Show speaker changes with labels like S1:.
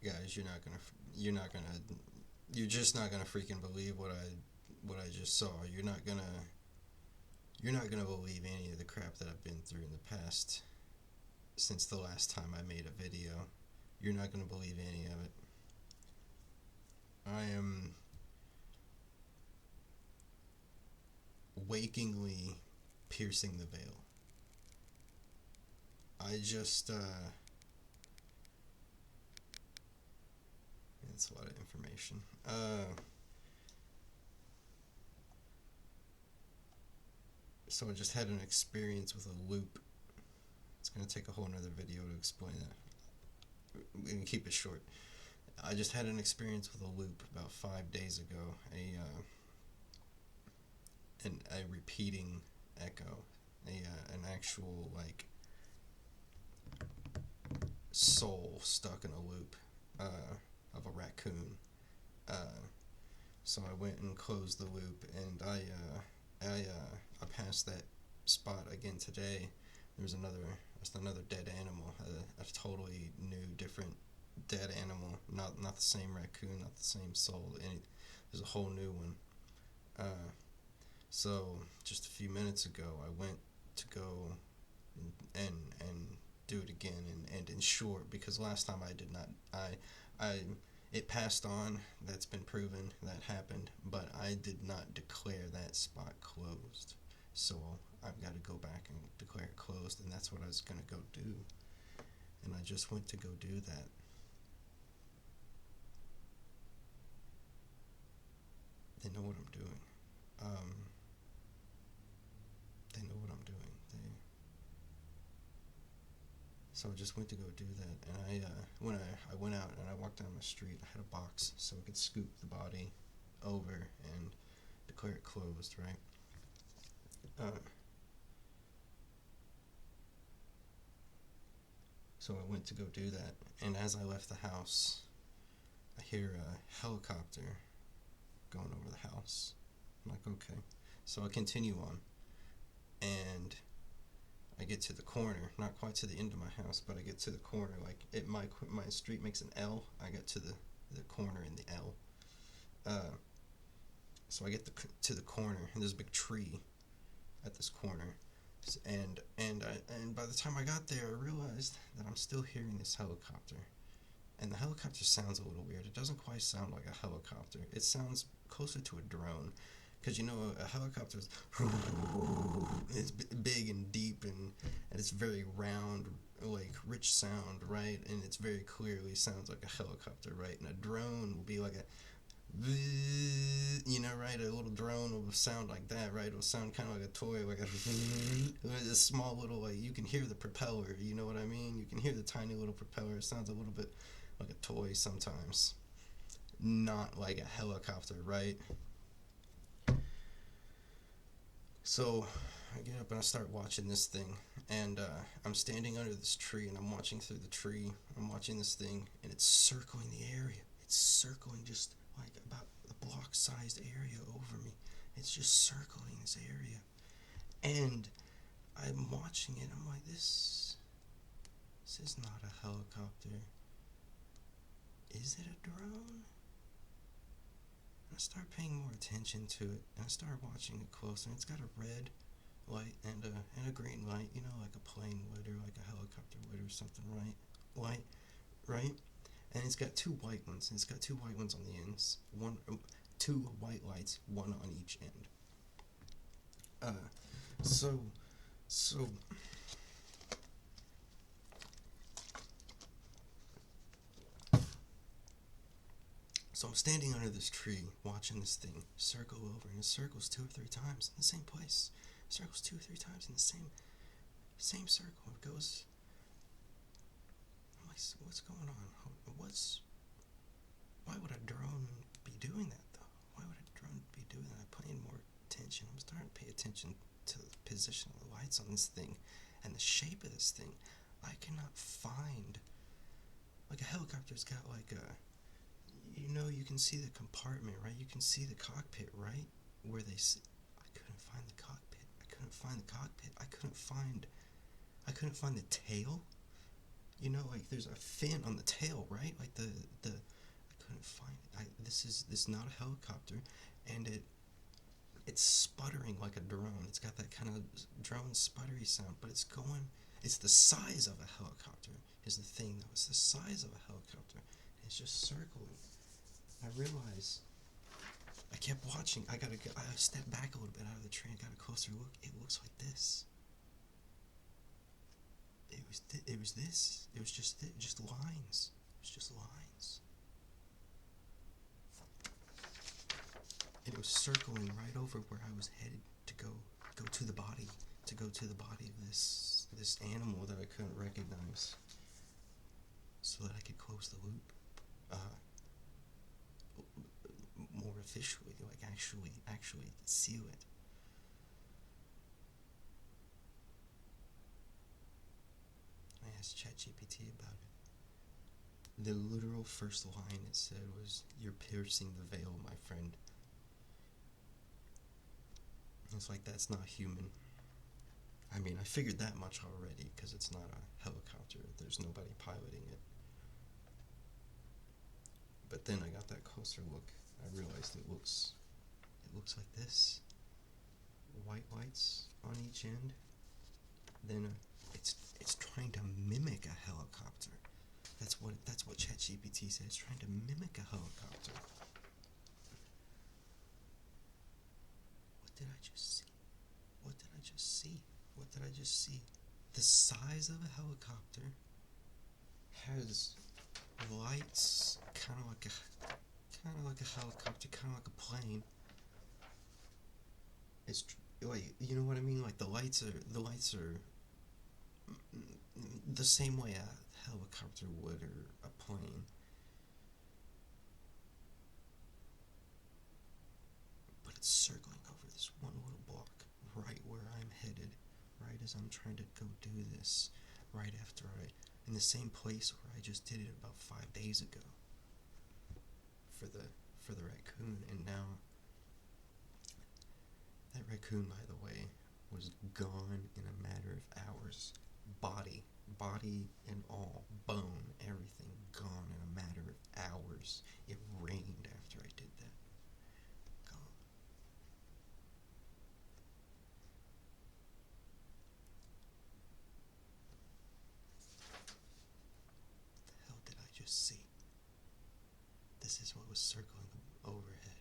S1: guys, you're just not gonna freaking believe what I just saw. You're not gonna believe any of the crap that I've been through in the past since the last time I made a video. You're not gonna believe any of it. I am wakingly piercing the veil. I just It's a lot of information. So I just had an experience with a loop. It's gonna take a whole nother video to explain that. We can keep it short. I just had an experience with a loop about 5 days ago. A repeating echo, an actual like soul stuck in a loop of a raccoon. Uh, so I went and closed the loop, and I passed that spot again today. There's another dead animal, a totally new, different dead animal. Not the same raccoon, not the same soul. There's a whole new one. Uh, so just a few minutes ago, I went to go and do it again and ensure, because last time I did not. I It passed on. That's been proven. That happened, but I did not declare that spot closed. So I've got to go back and declare it closed, and that's what I was gonna go do. And I just went to go do that. They know what I'm doing. Um, they know what I'm doing. So I just went to go do that, and I went out and I walked down the street. I had a box so I could scoop the body over and declare it closed, right? Uh, so I went to go do that, and as I left the house, I hear a helicopter going over the house. I'm like, okay. So I continue on, and I get to the corner, not quite to the end of my house, but I get to the corner. Like my street makes an L. I get to the corner in the L. Uh, so I get to the corner, and there's a big tree at this corner, and by the time I got there, I realized that I'm still hearing this helicopter, and the helicopter sounds a little weird. It doesn't quite sound like a helicopter. It sounds closer to a drone, because a helicopter is it's big and deep, and it's very round, like rich sound, right? And it's very clearly sounds like a helicopter, right? And a drone will be like a right? A little drone will sound like that, right? It'll sound kind of like a toy, like a small little, like, you can hear the propeller, you know what I mean? You can hear the tiny little propeller. It sounds a little bit like a toy sometimes, not like a helicopter, right? So I get up and I start watching this thing, and I'm standing under this tree, and I'm watching through the tree. I'm watching this thing, and it's circling the area. It's circling just like about a block-sized area over me. It's just circling this area, and I'm watching it. I'm like, this is not a helicopter. Is it a drone? I start paying more attention to it, and I start watching it closer. It's got a red light and a green light, like a plane would, or like a helicopter would, or something, right? Light, right? And it's got two white ones. And it's got two white ones on the ends. Two white lights, one on each end. Uh, so, so So I'm standing under this tree, watching this thing circle over, and it circles 2 or 3 times in the same place. It circles 2 or 3 times in the same circle. It goes. I'm like, what's going on? Why would a drone be doing that though? Why would a drone be doing that? I'm paying more attention. I'm starting to pay attention to the position of the lights on this thing, and the shape of this thing. I cannot find. Like, a helicopter's got like a. You can see the compartment, right? You can see the cockpit, right? Where they sit. I couldn't find the cockpit. I couldn't find the cockpit. I couldn't find the tail. Like, there's a fin on the tail, right? Like, find it. This is not a helicopter, and it's sputtering like a drone. It's got that kind of drone sputtery sound, but it's going. It's the size of a helicopter. Is the thing though? It's the size of a helicopter. It's just circling. I realize. I kept watching. I stepped back a little bit out of the train. Got a closer look. It looks like this. It was this. It was just lines. It was just lines. And it was circling right over where I was headed to go to the body of this animal that I couldn't recognize, so that I could close the loop more officially, like actually seal it. I asked ChatGPT about it. The literal first line it said was, "You're piercing the veil, my friend." It's like, that's not human. I mean, I figured that much already, because it's not a helicopter. There's nobody piloting it. But then I got that closer look. I realized it looks like this. White lights on each end. Then it's trying to mimic a helicopter. That's what ChatGPT said. It's trying to mimic a helicopter. What did I just see? What did I just see? What did I just see? The size of a helicopter has lights, kind of like a helicopter, kind of like a plane. It's wait, you know what I mean? Like the lights are the same way a helicopter would, or a plane. But it's circling over this one little block, right where I'm headed, right as I'm trying to go do this, right after in the same place where I just did it about 5 days ago for the raccoon. And now that raccoon, by the way, was gone in a matter of hours. Body and all, bone, everything gone in a matter of hours. It rained after I did that. Gone. What the hell did I just see? This is what was circling overhead.